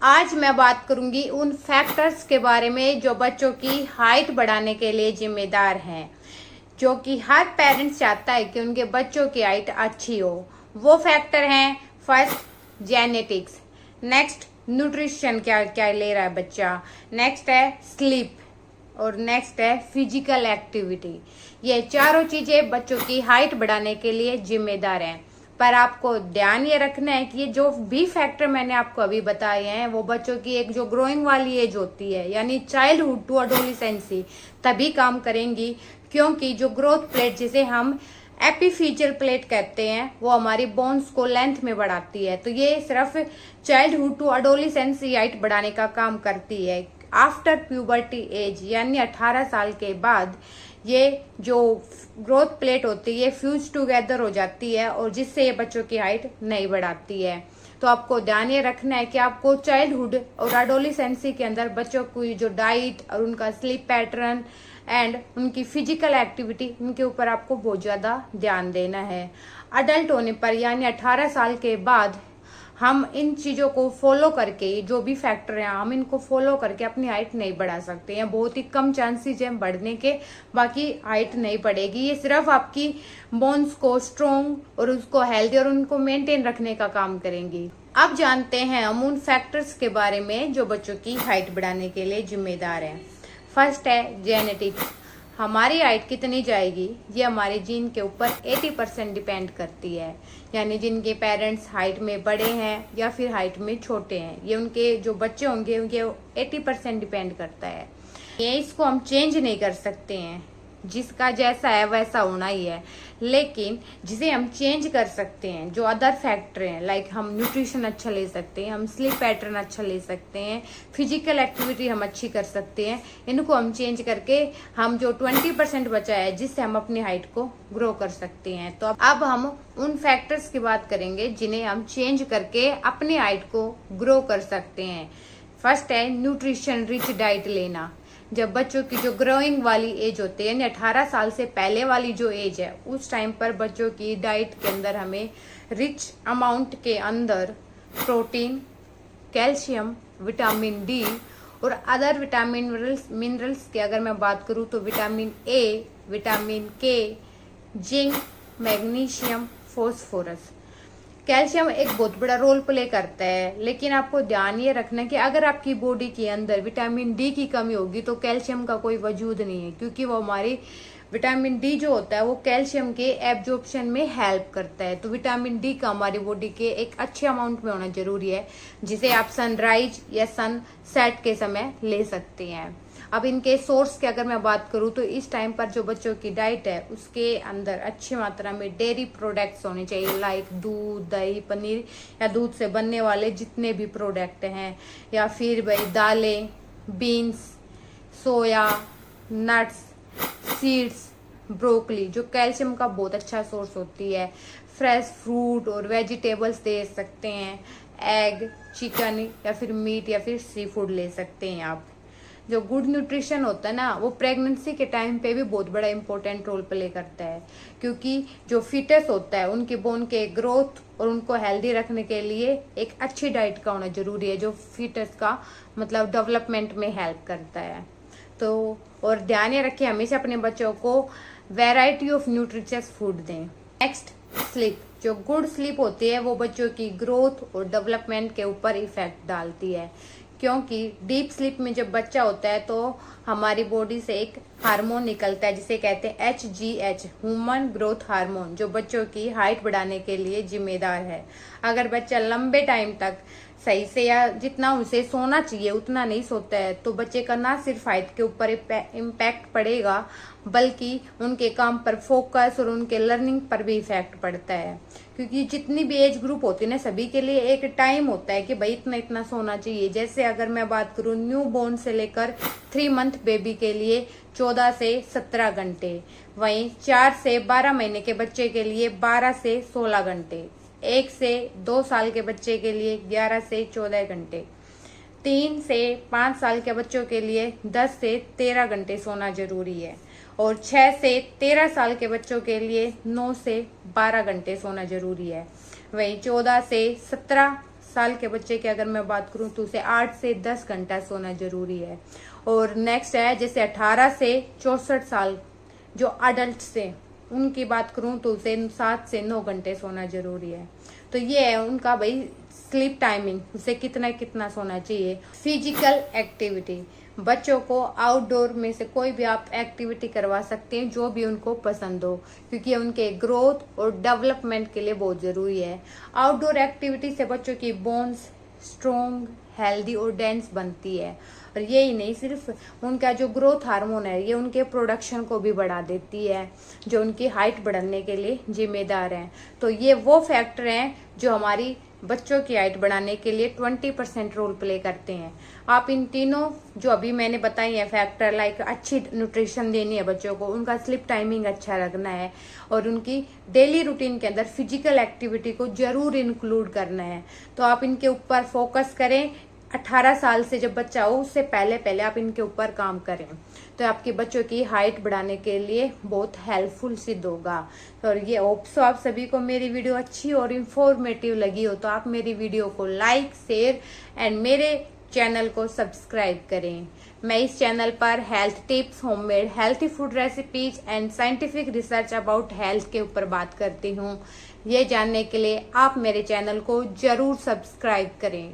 आज मैं बात करूंगी उन फैक्टर्स के बारे में जो बच्चों की हाइट बढ़ाने के लिए जिम्मेदार हैं, जो कि हर पेरेंट्स चाहता है कि उनके बच्चों की हाइट अच्छी हो। वो फैक्टर हैं, फर्स्ट जेनेटिक्स, नेक्स्ट न्यूट्रिशन, क्या क्या ले रहा है बच्चा, नेक्स्ट है स्लीप, और नेक्स्ट है फिजिकल एक्टिविटी। ये चारों चीजें बच्चों की हाइट बढ़ाने के लिए जिम्मेदार हैं। पर आपको ध्यान ये रखना है कि ये जो भी फैक्टर मैंने आपको अभी बताए हैं वो बच्चों की एक जो ग्रोइंग वाली एज होती है, यानी चाइल्डहुड टू अडोलिसेंसी, तभी काम करेंगी। क्योंकि जो ग्रोथ प्लेट, जिसे हम एपिफिजियल प्लेट कहते हैं, वो हमारी बोन्स को लेंथ में बढ़ाती है। तो ये सिर्फ चाइल्डहुड टू अडोलिसेंसी हाइट बढ़ाने का काम करती है। आफ्टर प्यूबर्टी एज यानी 18 साल के बाद ये जो ग्रोथ प्लेट होती है ये फ्यूज टुगेदर हो जाती है, और जिससे ये बच्चों की हाइट नहीं बढ़ाती है। तो आपको ध्यान ये रखना है कि आपको चाइल्डहुड और एडोलेसेंसी के अंदर बच्चों की जो डाइट और उनका स्लीप पैटर्न एंड उनकी फिजिकल एक्टिविटी, इनके ऊपर आपको बहुत ज्यादा ध्यान देना है। अडल्ट होने पर यानी 18 साल के बाद हम इन चीजों को फॉलो करके, जो भी फैक्टर हैं हम इनको फॉलो करके अपनी हाइट नहीं बढ़ा सकते हैं। बहुत ही कम चांसेस हैं बढ़ने के, बाकी हाइट नहीं बढ़ेगी। ये सिर्फ आपकी बोन्स को स्ट्रोंग और उसको हेल्दी और उनको मेंटेन रखने का काम करेंगी। अब जानते हैं हम उन फैक्टर्स के बारे में जो बच्चों की हाइट बढ़ाने के लिए जिम्मेदार हैं। फर्स्ट है जेनेटिक्स। हमारी हाइट कितनी जाएगी ये हमारे जीन के ऊपर 80% डिपेंड करती है। यानी जिनके पेरेंट्स हाइट में बड़े हैं या फिर हाइट में छोटे हैं, ये उनके जो बच्चे होंगे उनके 80% डिपेंड करता है। ये इसको हम चेंज नहीं कर सकते हैं, जिसका जैसा है वैसा होना ही है। लेकिन जिसे हम चेंज कर सकते हैं जो अदर फैक्टर हैं, लाइक हम न्यूट्रिशन अच्छा ले सकते हैं, हम स्लीप पैटर्न अच्छा ले सकते हैं, फिजिकल एक्टिविटी हम अच्छी कर सकते हैं। इनको हम चेंज करके हम जो 20% बचा है जिससे हम अपनी हाइट को ग्रो कर सकते हैं। तो अब हम उन फैक्टर्स की बात करेंगे जिन्हें हम चेंज करके अपनी हाइट को ग्रो कर सकते हैं। फर्स्ट है न्यूट्रिशन रिच डाइट लेना। जब बच्चों की जो ग्रोइंग वाली एज होती है यानी 18 साल से पहले वाली जो एज है, उस टाइम पर बच्चों की डाइट के अंदर हमें रिच अमाउंट के अंदर प्रोटीन, कैल्शियम, विटामिन डी और अदर विटामिन मिनरल्स की अगर मैं बात करूं तो विटामिन ए, विटामिन के, जिंक, मैग्नीशियम, फॉस्फोरस। कैल्शियम एक बहुत बड़ा रोल प्ले करता है, लेकिन आपको ध्यान ये रखना कि अगर आपकी बॉडी के अंदर विटामिन डी की कमी होगी तो कैल्शियम का कोई वजूद नहीं है, क्योंकि वो हमारी विटामिन डी जो होता है वो कैल्शियम के एब्जॉर्प्शन में हेल्प करता है। तो विटामिन डी का हमारी बॉडी के एक अच्छे अमाउंट में होना जरूरी है, जिसे आप सनराइज या सन सेट के समय ले सकते हैं। अब इनके सोर्स की अगर मैं बात करूं तो इस टाइम पर जो बच्चों की डाइट है उसके अंदर अच्छी मात्रा में डेयरी प्रोडक्ट्स होने चाहिए, लाइक दूध, दही, पनीर या दूध से बनने वाले जितने भी प्रोडक्ट हैं, या फिर भाई दालें, बीन्स, सोया, नट्स, सीड्स, ब्रोकली जो कैल्शियम का बहुत अच्छा सोर्स होती है। फ्रेश फ्रूट और वेजिटेबल्स दे सकते हैं, एग, चिकन या फिर मीट या फिर सी फूड ले सकते हैं आप। जो गुड न्यूट्रिशन होता है ना, वो प्रेगनेंसी के टाइम पे भी बहुत बड़ा इंपॉर्टेंट रोल प्ले करता है, क्योंकि जो फीटस होता है उनके बोन के ग्रोथ और उनको हेल्दी रखने के लिए एक अच्छी डाइट का होना जरूरी है, जो फीटस का मतलब डेवलपमेंट में हेल्प करता है। तो और ध्यान ये रखें हमेशा अपने बच्चों को वैरायटी ऑफ न्यूट्रिशियस फूड दें। Next sleep. जो गुड स्लीप होती है वो बच्चों की ग्रोथ और डेवलपमेंट के ऊपर इफेक्ट डालती है, क्योंकि डीप स्लीप में जब बच्चा होता है तो हमारी बॉडी से एक हार्मोन निकलता है जिसे कहते हैं HGH, ह्यूमन ग्रोथ हार्मोन, जो बच्चों की हाइट बढ़ाने के लिए जिम्मेदार है। अगर बच्चा लंबे टाइम तक सही से या जितना उसे सोना चाहिए उतना नहीं सोता है तो बच्चे का ना सिर्फ हाइट के ऊपर इम्पैक्ट पड़ेगा, बल्कि उनके काम पर फोकस और उनके लर्निंग पर भी इफेक्ट पड़ता है। क्योंकि जितनी भी एज ग्रुप होती है ना, सभी के लिए एक टाइम होता है कि भाई इतना इतना सोना चाहिए। जैसे अगर मैं बात करूं न्यू बोर्न से लेकर 3 मंथ बेबी के लिए 14 से 17 घंटे, वहीं 4 से 12 महीने के बच्चे के लिए 12 से 16 घंटे, 1 से 2 साल के बच्चे के लिए 11 से 14 घंटे, 3 से 5 साल के बच्चों के लिए 10 से 13 घंटे सोना जरूरी है, और 6 से 13 साल के बच्चों के लिए 9 से 12 घंटे सोना जरूरी है। वहीं 14 से 17 साल के बच्चे की अगर मैं बात करूं तो उसे 8 से 10 घंटा सोना जरूरी है। और नेक्स्ट है जैसे 18 से 64 साल जो अडल्ट से उनकी बात करूं तो उसे 7 से 9 घंटे सोना जरूरी है। तो ये है उनका भाई स्लीप टाइमिंग, उसे कितना कितना सोना चाहिए। फिजिकल एक्टिविटी, बच्चों को आउटडोर में से कोई भी आप एक्टिविटी करवा सकते हैं जो भी उनको पसंद हो, क्योंकि उनके ग्रोथ और डेवलपमेंट के लिए बहुत जरूरी है। आउटडोर एक्टिविटी से बच्चों की बोन्स स्ट्रोंग, हेल्दी और डेंस बनती है। और यही नहीं, सिर्फ उनका जो ग्रोथ हार्मोन है ये उनके प्रोडक्शन को भी बढ़ा देती है, जो उनकी हाइट बढ़ाने के लिए जिम्मेदार हैं। तो ये वो फैक्टर हैं जो हमारी बच्चों की हाइट बढ़ाने के लिए 20% रोल प्ले करते हैं। आप इन तीनों जो अभी मैंने बताई है फैक्टर, लाइक अच्छी न्यूट्रिशन देनी है बच्चों को, उनका स्लीप टाइमिंग अच्छा रखना है और उनकी डेली रूटीन के अंदर फिजिकल एक्टिविटी को जरूर इंक्लूड करना है। तो आप इनके ऊपर फोकस करें। 18 साल से जब बच्चा हो उससे पहले पहले आप इनके ऊपर काम करें तो आपके बच्चों की हाइट बढ़ाने के लिए बहुत हेल्पफुल सिद्ध होगा। और ये होप्स आप सभी को मेरी वीडियो अच्छी और इंफॉर्मेटिव लगी हो तो आप मेरी वीडियो को लाइक, शेयर एंड मेरे चैनल को सब्सक्राइब करें। मैं इस चैनल पर health tips, homemade healthy food recipes and scientific research about health के ऊपर बात करती हूँ। ये जानने के लिए आप मेरे चैनल को जरूर सब्सक्राइब करें।